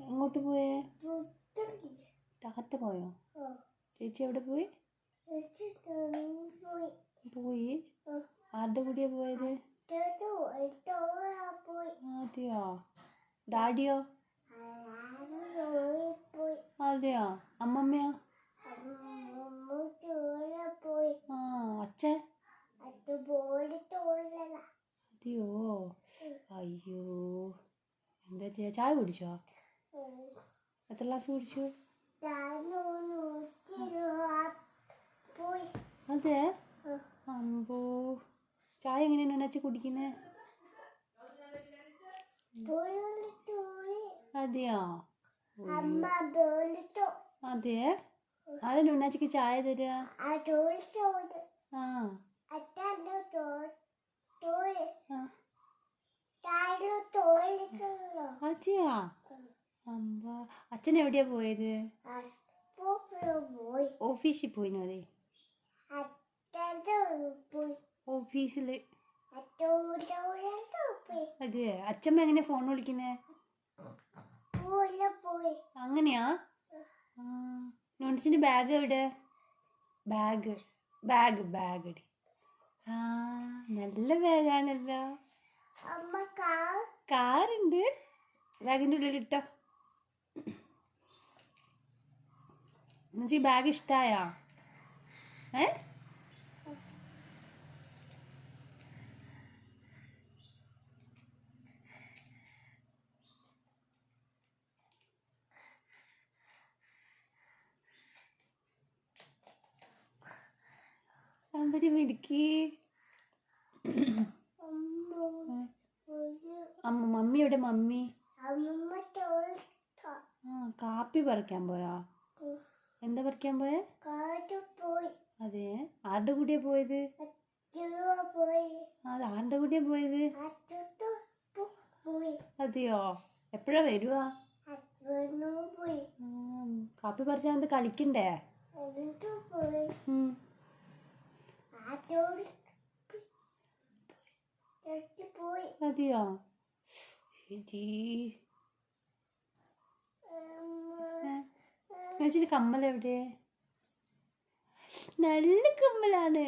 എങ്ങോട്ട് പോയേ? താത്ത പോയോ? ചേച്ചി എവിടെ പോയി? പോയി. ആരുടെ കൂടെയാ പോയത്? അതെയോ? ഡാഡിയോ? അതെയോ? അമ്മമ്മയോ? ആ, അച്ഛൻ? അതെയോ? അയ്യോ, എന്താ ചെയ്യാ? ചായ കുടിച്ചോ? എത്ര ഗ്ലാസ് കുടിച്ചു? അതെ. അമ്പോ, ചായ എങ്ങനെയാണ് ഉണ്ണാച്ചി കുടിക്കുന്നത്? അതെയോ? അതെ. ആരാണ് ഉണ്ണാച്ചിക്ക് ചായ തരിക? ആ, അതെയാ? അമ്പ, അച്ഛൻ എവിടെയാ പോയത്? ഓഫീസിൽ പോയിനോ? ഓഫീസില്. അതെ. അച്ഛമ്മ എങ്ങനെയാ ഫോൺ വിളിക്കുന്നേ? അങ്ങനെയാ? നോൺസിന്റെ ബാഗ് എവിടെ? ബാഗ് ബാഗ് ബാഗ് അടി. ആ, നല്ല ബാഗാണല്ലോ. കാറുണ്ട്. ബാഗിൻ്റെ ഉള്ളിലിട്ടോ. എന്നുവെച്ചാൽ ഈ ബാഗ് ഇഷ്ടായോ? അമ്പടി മിടുക്കി. മമ്മി എവിടെ? മമ്മി കാപ്പി പറിക്കാൻ പോയാ? എന്താ പറിക്കാൻ പോയെ? അതെ. ആരുടെ കൂടെയാ പോയത്? അത് ആരുടെ കൂടെയാ പോയത്? അതെയോ? എപ്പോഴാ വരുവാ? കാപ്പി പറിച്ചാൽ എന്ത് കളിക്കണ്ടേ? അതെയോ? കമ്മൽ എവിടെ? നല്ല കമ്മലാണ്.